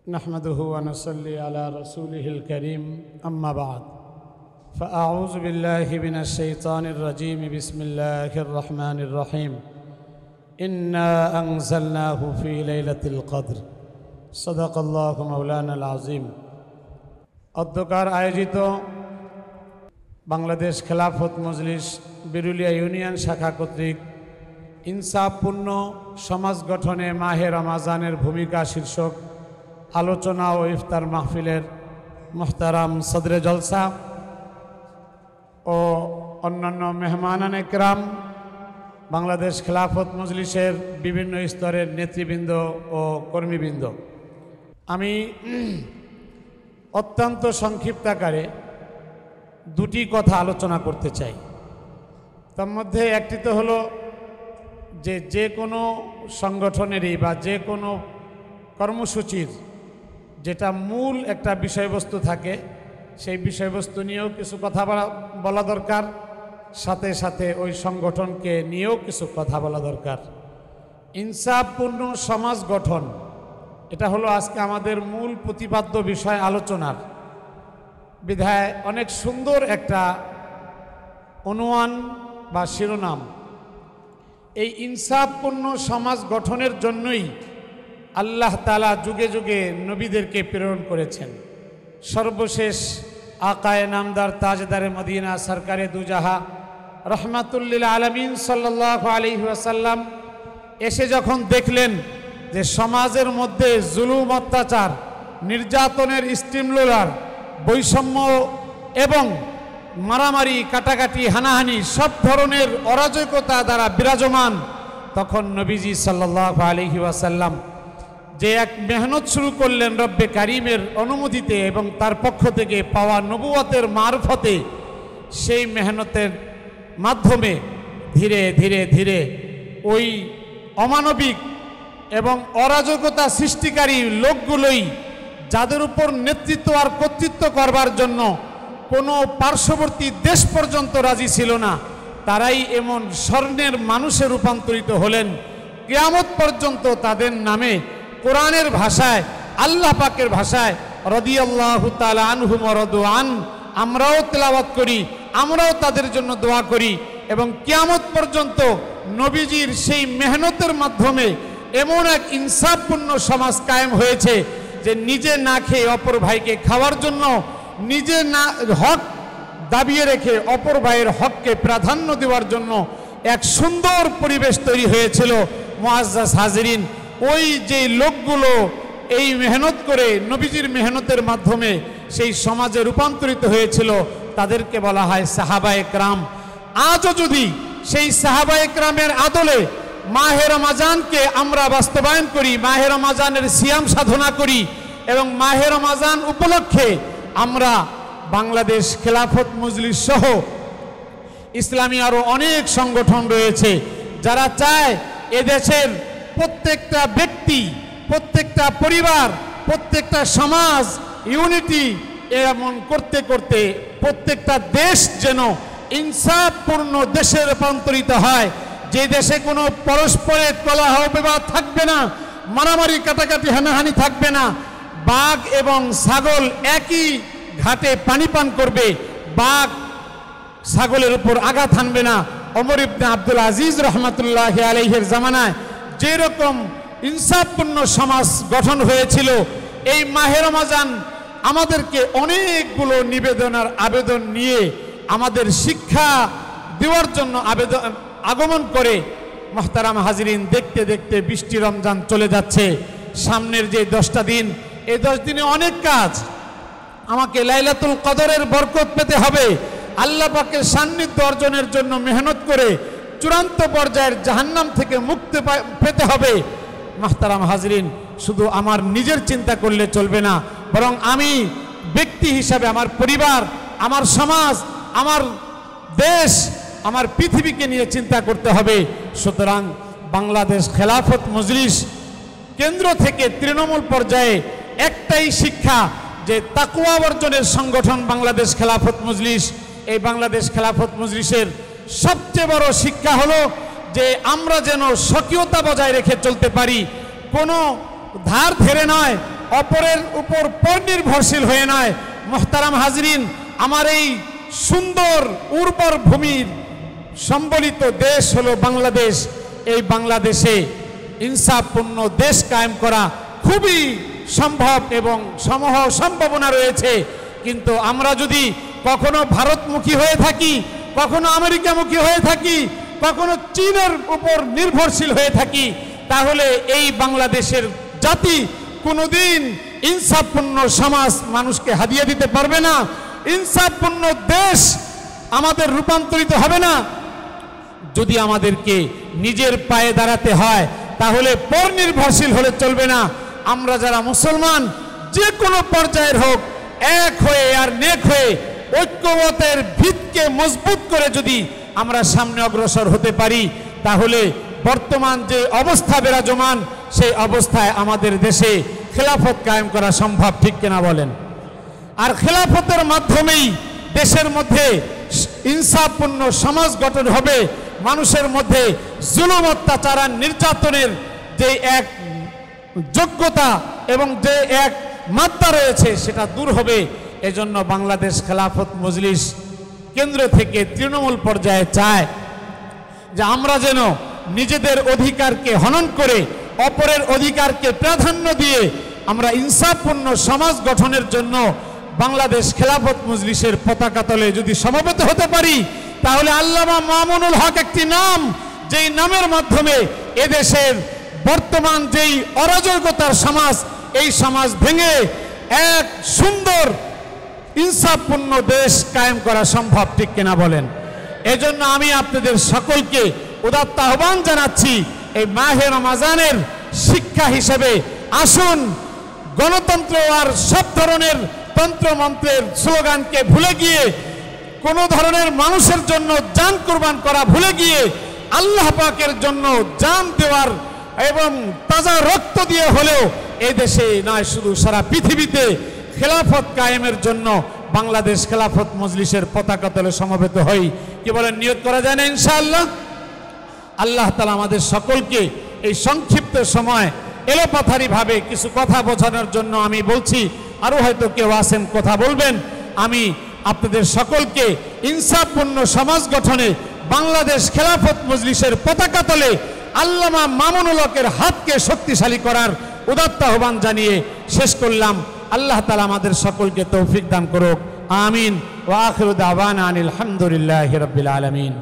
नहमदुहु व नसल्ली अला रसूलिहिल करीम अम्मा बाद फ़अऊज़ु बिल्लाहि मिनश शैतानिर रजीम बिस्मिल्लाहिर रहमानिर रहीम इन्ना अंज़लनाहु फ़ी लैलतिल क़द्र सदक़ल्लाहु मौलानाल आज़ीम। অধ্যকার আয়োজিত বাংলাদেশ খেলাফত মজলিস বিরুলিয়া ইউনিয়ন শাখা কর্তৃক ইনসাফপূর্ণ সমাজ গঠনে মাহে রমাজানের ভূমিকা শীর্ষক আলোচনা ও ইফতার মাহফিলের মুহতারাম সদরে জলসা ও অন্যান্য মেহমানানে কেরাম, বাংলাদেশ খেলাফত মজলিসের বিভিন্ন স্তরের নেতৃবৃন্দ ও কর্মীবৃন্দ, আমি অত্যন্ত সংক্ষিপ্ত আকারে দুটি কথা আলোচনা করতে চাই। তার মধ্যে একটি তো হলো যে কোনো সংগঠনেরই বা যে কোনো কর্মসূচির যেটা মূল একটা বিষয়বস্তু থাকে, সেই বিষয়বস্তু নিয়েও কিছু কথা বলা দরকার, সাথে সাথে ওই সংগঠনকে নিয়েও কিছু কথা বলা দরকার। ইনসাফপূর্ণ সমাজ গঠন, এটা হলো আজকে আমাদের মূল প্রতিপাদ্য বিষয় আলোচনার। বিধায় অনেক সুন্দর একটা অনুমান বা শিরোনাম। এই ইনসাফপূর্ণ সমাজ গঠনের জন্যই আল্লাহ তাআলা যুগে যুগে নবীদেরকে প্রেরণ করেছেন। সর্বশেষ আকায়ে নামদার তাজদারে মদিনা সরকারে দুজাহা রহমাতুল্লিল আলামিন সাল্লাল্লাহু আলাইহি ওয়াসাল্লাম এসে যখন দেখলেন যে সমাজের মধ্যে জুলুম, অত্যাচার, নির্যাতনের স্টিমরোলার, বৈষম্য এবং মারামারি, কাটাকাটি, হানাহানি, সব ধরনের অরাজকতা দ্বারা বিরাজমান, তখন নবীজি সাল্লাল্লাহু আলাইহি ওয়াসাল্লাম যে এক মেহনত শুরু করলেন রব্বে কারিমের অনুমতিতে এবং তার পক্ষ থেকে পাওয়া নবুয়তের মারফতে। সেই মেহনতের মাধ্যমে ধীরে ধীরে ধীরে ওই অমানবিক এবং অরাজকতা সৃষ্টিকারী লোকগুলোই, যাদের উপর নেতৃত্ব আর কর্তৃত্ব করবার জন্য কোনো পার্শ্ববর্তী দেশ পর্যন্ত রাজি ছিল না, তারাই এমন স্বর্ণের মানুষে রূপান্তরিত হলেন। কিয়ামত পর্যন্ত তাদের নামে কোরআনের ভাষায়, আল্লাহ পাকের ভাষায় রাদিয়াল্লাহু তাআলা আনহুম ওয়া রাদু আন, আমরাও তেলাওয়াত করি, আমরাও তাদের জন্য দোয়া করি। এবং কিয়ামত পর্যন্ত নবীজির সেই মেহনতের মাধ্যমে এমন এক ইনসাফপূর্ণ সমাজ কায়েম হয়েছে যে নিজে না খেয়ে অপর ভাইকে খাওয়ার জন্য, নিজে না হক দাবিয়ে রেখে অপর ভাইয়ের হককে প্রাধান্য দেওয়ার জন্য এক সুন্দর পরিবেশ তৈরি হয়েছিল। মুআজ্জাজ হাজিরিন, ওই যে লোকগুলো এই মেহনত করে নবীজির মেহনতের মাধ্যমে সেই সমাজে রূপান্তরিত হয়েছিল, তাদেরকে বলা হয় সাহাবায়ে কেরাম। আজও যদি সেই সাহাবায়ে কেরামের আদলে মাহে রমাজানকে আমরা বাস্তবায়ন করি, মাহে রমাজানের সিয়াম সাধনা করি এবং মাহে রমাজান উপলক্ষে আমরা বাংলাদেশ খেলাফত মজলিস সহ ইসলামী আরও অনেক সংগঠন রয়েছে যারা চায় এদেশের প্রত্যেকটা ব্যক্তি, প্রত্যেকটা পরিবার, প্রত্যেকটা সমাজ ইউনিটি এমন করতে করতে প্রত্যেকটা দেশ যেন ইনসাফপূর্ণ দেশে রূপান্তরিত হয়, যে দেশে কোনো পরস্পরের কলহ বিবাদ থাকবে না, মারামারি, কাটাকাটি, হানাহানি থাকবে না, বাঘ এবং ছাগল একই ঘাটে পানি পান করবে, বাঘ ছাগলের উপর আঘাত হানবে না। ওমর ইবনে আব্দুল আজিজ রহমাতুল্লাহি আলাইহির জামানায় যেরকম ইনসাফপূর্ণ সমাজ গঠন হয়েছিল, এই মাহে রমাজান আমাদেরকে অনেকগুলো নিবেদনার আবেদন নিয়ে আমাদের শিক্ষা দেওয়ার জন্য আগমন করে। মুহতারাম হাজিরিন, দেখতে দেখতে বৃষ্টি রমজান চলে যাচ্ছে। সামনের যে 10টা দিন, এই 10 দিনে অনেক কাজ। আমাকে লাইলাতুল কদরের বরকত পেতে হবে, আল্লাহ পাকের সান্নিধ্য অর্জনের জন্য মেহনত করে চূড়ান্ত পর্যায়ের জাহান্নাম থেকে মুক্তি পেতে হবে। মুহতারাম হাজিরিন, শুধু আমার নিজের চিন্তা করলে চলবে না, বরং আমি ব্যক্তি হিসাবে আমার পরিবার, আমার সমাজ, আমার দেশ, আমার পৃথিবীকে নিয়ে চিন্তা করতে হবে। সুতরাং বাংলাদেশ খেলাফত মজলিস কেন্দ্র থেকে তৃণমূল পর্যায়ে একটাই শিক্ষা, যে তাকওয়া অর্জনের সংগঠন বাংলাদেশ খেলাফত মজলিস। এই বাংলাদেশ খেলাফত মজলিসের সবচেয়ে বড় শিক্ষা হলো যে আমরা যেন স্বকীয়তা বজায় রেখে চলতে পারি, কোনো ধার ধরে নয়, অপরের উপর পরনির্ভরশীল হয়ে নয়। মুহতারাম হাজরিন, আমার এই সুন্দর উর্বর ভূমির সম্বলিত দেশ হলো বাংলাদেশ। এই বাংলাদেশে ইনসাফপূর্ণ দেশ কায়েম করা খুবই সম্ভব এবং সম্ভাবনা রয়েছে। কিন্তু আমরা যদি কখনো ভারতমুখী হয়ে থাকি, কখনো আমেরিকামুখী হয়ে থাকি, কখনো চীনের উপর নির্ভরশীল হয়ে থাকি, তাহলে এই বাংলাদেশের জাতি কোনোদিন ইনসাফপূর্ণ সমাজ মানুষকে হাদিয়া দিতে পারবে না। ইনসাফপূর্ণ দেশ আমাদের রূপান্তরিত হবে না। যদি আমাদেরকে নিজের পায়ে দাঁড়াতে হয় তাহলে পরনির্ভরশীল হলে চলবে না। আমরা যারা মুসলমান যে কোনো পর্যায়ের হোক, এক হয়ে আর নেক হয়ে ঐক্যমতের ভিতকে মজবুত করে যদি আমরা সামনে অগ্রসর হতে পারি, তাহলে বর্তমান যে অবস্থা বিরাজমান সেই অবস্থায় আমাদের দেশে খেলাফত কায়েম করা সম্ভব, ঠিক কিনা বলেন? আর খেলাফতের মাধ্যমেই দেশের মধ্যে ইনসাফপূর্ণ সমাজ গঠন হবে। মানুষের মধ্যে জুলুম, অত্যাচার আর নির্যাতনের যে এক যোগ্যতা এবং যে এক মাত্রা রয়েছে সেটা দূর হবে। এজন্য বাংলাদেশ খেলাফত মজলিস কেন্দ্র থেকে তৃণমূল পর্যায়ে চায় যে আমরা যেন নিজেদের অধিকারকে হনন করে অপরের অধিকারকে প্রাধান্য দিয়ে আমরা ইনসাফপূর্ণ সমাজ গঠনের জন্য বাংলাদেশ খেলাফত মজলিসের পতাকা তলে যদি সমবেত হতে পারি, তাহলে আল্লামা মামুনুল হক একটি নাম, যেই নামের মাধ্যমে এদেশের বর্তমান যেই অরাজকতার সমাজ, এই সমাজ ভেঙে এক সুন্দর ইনসাফপূর্ণ দেশ কায়েম করা সম্ভব, ঠিক কিনা বলেন? এজন্য আমি আপনাদের সকলকে উদাত্ত আহ্বান জানাচ্ছি, এই মাহে রমাজানের শিক্ষা হিসেবে আসুন গণতন্ত্র আর সব ধরনের তন্ত্রমন্ত্রের স্লোগানকে ভুলে গিয়ে, কোনো ধরনের মানুষের জন্য জান কুরবান করা ভুলে গিয়ে আল্লাহ পাকের জন্য জান দেওয়ার এবং তাজা রক্ত দিয়ে হলেও এই দেশে নয়, শুধু সারা পৃথিবীতে খেলাফত কায়েমের জন্য বাংলাদেশ খেলাফত মজলিসের পতাকা তলে সমবেত হই। কি বলেন, নিয়ত করা যায় না ইনশাআল্লাহ? আল্লাহ তাআলা আমাদের সকলকে এই সংক্ষিপ্ত সময় এলোপাথারিভাবে কিছু কথা বোঝানোর জন্য আমি বলছি, আরও হয়তো কেউ আছেন কথা বলবেন। আমি আপনাদের সকলকে ইনসাফপূর্ণ সমাজ গঠনে বাংলাদেশ খেলাফত মজলিসের পতাকা তলে আল্লামা মামুনুল হকের হাতকে শক্তিশালী করার উদাত্ত আহ্বান জানিয়ে শেষ করলাম। আল্লাহ তাআলা আমাদের সকলকে তৌফিক দান করুক। আমিন। ওয়া আখিরু দাওয়ানা আনিল হামদুলিল্লাহি রাব্বিল আলামিন।